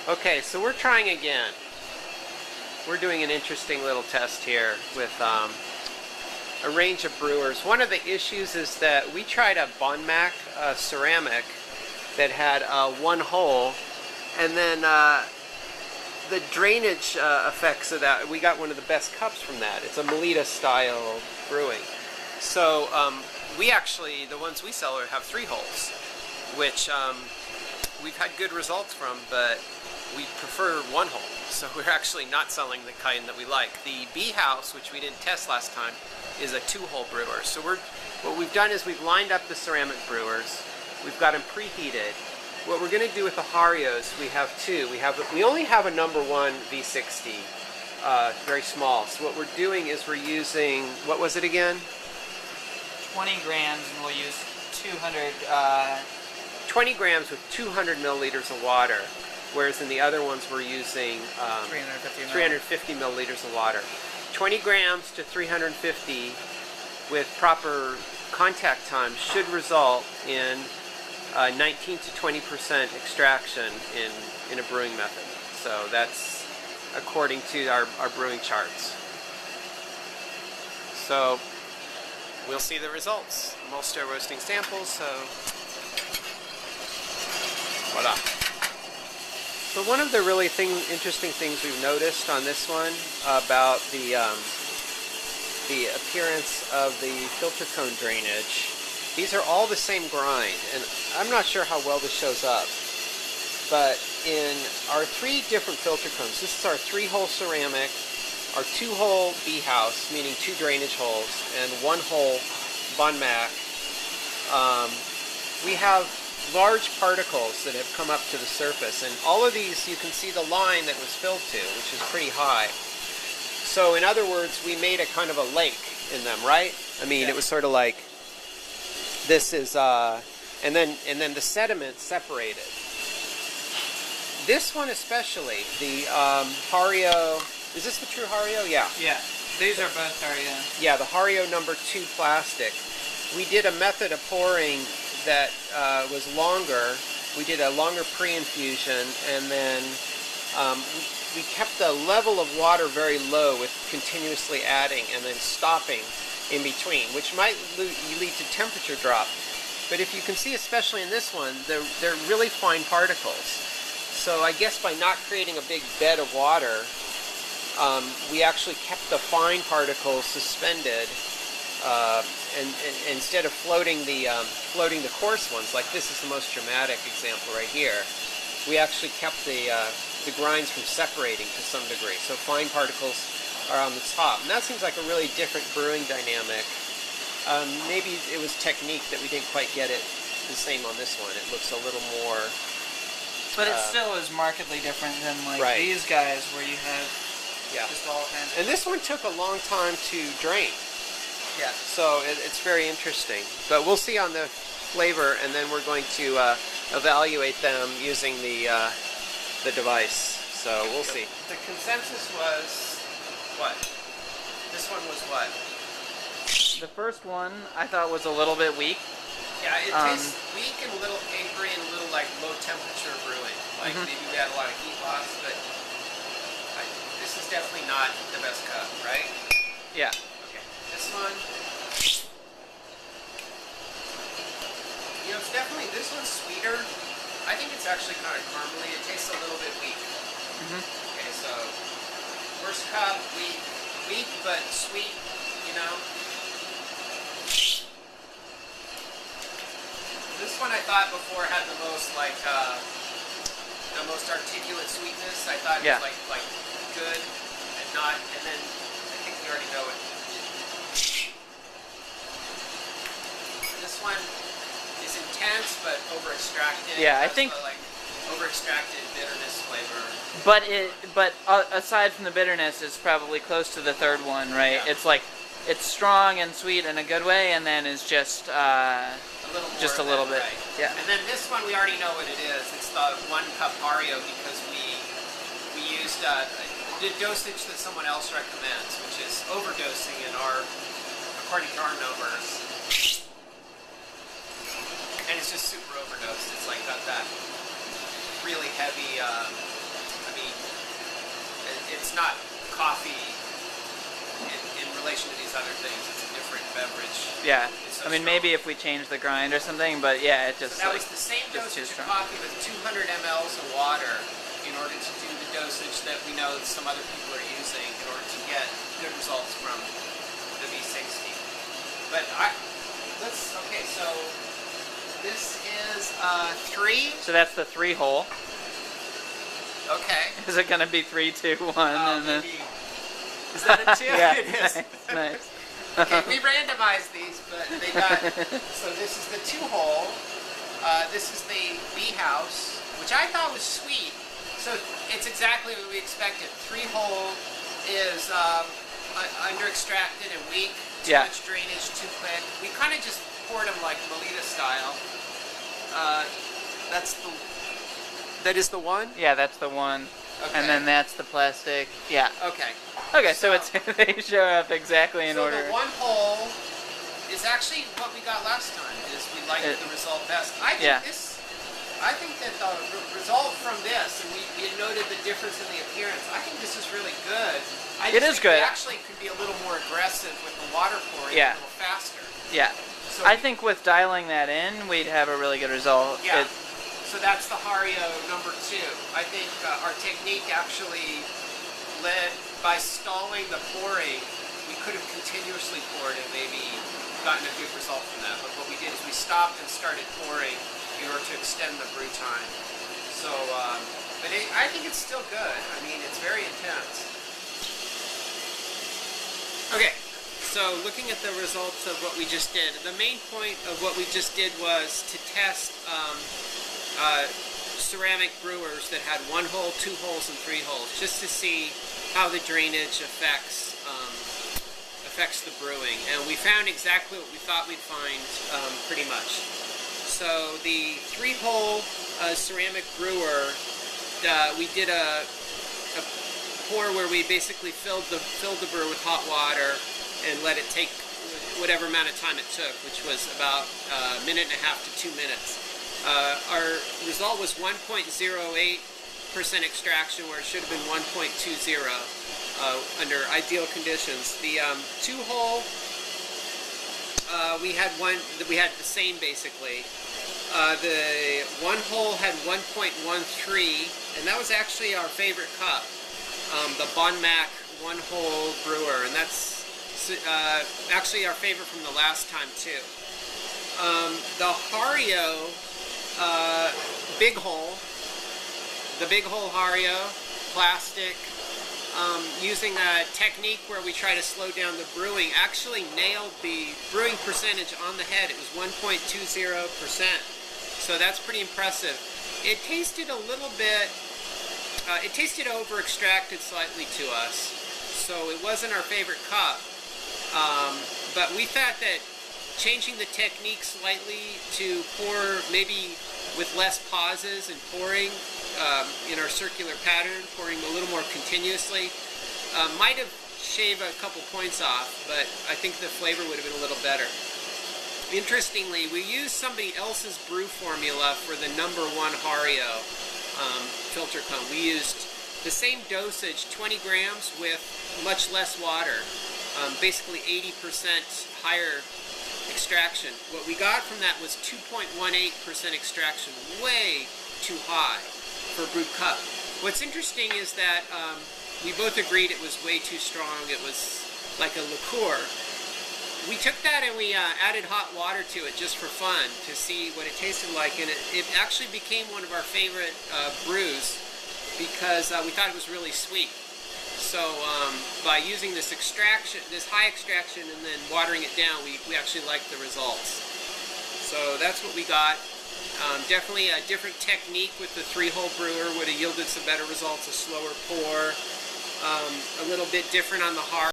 Okay, so we're trying again. We're doing an interesting little test here with a range of brewers. One of the issues is that we tried a Bonmac ceramic that had one hole, and then the drainage effects of that, we got one of the best cups from that. It's a Melita style brewing. So we actually, the ones we sell have 3 holes, which we've had good results from, but we prefer 1 hole. So we're actually not selling the kind that we like. The Bee House, which we didn't test last time, is a 2-hole brewer. So what we've done is we've lined up the ceramic brewers. We've got them preheated. What we're going to do with the Harios, we have 2. We only have a number 1 V60, very small. So what we're doing is we're using, what was it again? 20 grams, and we'll use 200... 20 grams with 200 milliliters of water, whereas in the other ones we're using 350 milliliters of water. 20 grams to 350 with proper contact time should result in 19 to 20% extraction in a brewing method. So that's according to our brewing charts. So we'll see the results. I'm all stir roasting samples, so voila. So one of the really interesting things we've noticed on this one about the appearance of the filter cone drainage, these are all the same grind, and I'm not sure how well this shows up, but in our 3 different filter cones, this is our 3-hole ceramic, our 2-hole Bee House, meaning 2 drainage holes, and 1-hole Bonmac, we have large particles that have come up to the surface, and all of these, you can see the line that was filled to, which is pretty high. So in other words, we made a kind of a lake in them, right? I mean, yeah. It was sort of like, this is, and then the sediment separated. This one especially, the Hario, is this the true Hario? Yeah. Yeah, these are both Hario. Yeah, the Hario number 2 plastic. We did a method of pouring that was longer. We did a longer pre-infusion, and then we kept the level of water very low with continuously adding and then stopping in between, which might lead to temperature drop. But if you can see, especially in this one, they're really fine particles. So I guess by not creating a big bed of water, we actually kept the fine particles suspended, and instead of floating the coarse ones, like this is the most dramatic example right here, we actually kept the grinds from separating to some degree. So fine particles are on the top, and that seems like a really different brewing dynamic. Maybe it was technique that we didn't quite get it the same on this one. It looks a little more... But it still is markedly different than like right. These guys where you have just all kinds of... And this one took a long time to drain. Yeah. So it's very interesting. But we'll see on the flavor, and then we're going to evaluate them using the device. So we'll see. The consensus was what? This one was what? The first one I thought was a little bit weak. Yeah, it tastes weak and a little papery and a little like low temperature brewing. Like maybe we had a lot of heat loss, but this is definitely not the best cup, right? Yeah. Okay. This one, you know, it's definitely, this one's sweeter. I think it's actually kind of caramely. It tastes a little bit weak. Okay, so first cup, weak but sweet, you know. This one I thought before had the most like the most articulate sweetness. I thought it was like good and not, and then I think we already know it. This one is intense but over extracted. Yeah, I think like over extracted bitterness flavor. But aside from the bitterness, it's probably close to the third one, right? Yeah. It's like it's strong and sweet in a good way, and then is just a little bit. Right. Yeah. And then this one we already know what it is. It's the 1 cup Hario because we used the dosage that someone else recommends, which is overdosing according to our numbers. And it's just super overdosed. It's like got that really heavy it's not coffee in relation to these other things. It's a different beverage. Yeah. It's so I mean, strong. maybe if we change the grind or something, but yeah, it just So that like was the same just too dosage of strong. coffee with 200 mLs of water in order to do the dosage that we know that some other people are using in order to get good results from the V60. But okay, so this is 3. So that's the 3 hole. Okay. Is it gonna be 3, 2, 1? Oh, and then... maybe. Is that a 2? Yeah, It is. nice. Okay, we randomized these, but they got. So this is the 2-hole. This is the B house, which I thought was sweet. So it's exactly what we expected. 3-hole is under extracted and weak. Too much drainage, too quick. We kind of just poured them like Melita style. That is the one? Yeah, that's the one. Okay. And then that's the plastic. Yeah. Okay. Okay, so it's they show up exactly in order. So the 1-hole is actually what we got last time. Is we liked the result best. I think that the result from this, and we had noted the difference in the appearance. I think this is really good. It is good. We actually could be a little more aggressive with the water pouring, a little faster. Yeah. So I think with dialing that in, we'd have a really good result. Yeah. So that's the Hario number 2. I think our technique actually led by stalling the pouring. We could have continuously poured and maybe gotten a good result from that. But what we did is we stopped and started pouring in order to extend the brew time. So, but I think it's still good. I mean, it's very intense. Okay. So looking at the results of what we just did, the main point of what we just did was to test ceramic brewers that had 1 hole, 2 holes, and 3 holes, just to see how the drainage affects the brewing. And we found exactly what we thought we'd find, pretty much. So the 3-hole ceramic brewer, we did a pour where we basically filled the brewer with hot water and let it take whatever amount of time it took, which was about a minute and a half to 2 minutes. Our result was 1.08% extraction, where it should have been 1.20 under ideal conditions. The 2-hole, we had the same basically. The 1-hole had 1.13, and that was actually our favorite cup, the Bon Mac 1-hole brewer, and that's actually our favorite from the last time too. The Hario big hole, the big hole Hario, plastic, using a technique where we try to slow down the brewing, actually nailed the brewing percentage on the head. It was 1.20%. So that's pretty impressive. It tasted a little bit, it tasted over extracted slightly to us. So it wasn't our favorite cup. But we thought that changing the technique slightly to pour maybe with less pauses and pouring in our circular pattern, pouring a little more continuously, might have shaved a couple points off, but I think the flavor would have been a little better. Interestingly, we used somebody else's brew formula for the number 1 Hario filter cone. We used the same dosage, 20 grams, with much less water, basically 80% higher extraction. What we got from that was 2.18% extraction, way too high for a brewed cup. What's interesting is that we both agreed it was way too strong. It was like a liqueur. We took that and we added hot water to it just for fun to see what it tasted like, and it actually became one of our favorite brews because we thought it was really sweet. So by using this extraction, this high extraction, and then watering it down, we actually liked the results. So that's what we got. Definitely a different technique with the 3-hole brewer would have yielded some better results, a slower pour, a little bit different on the hard.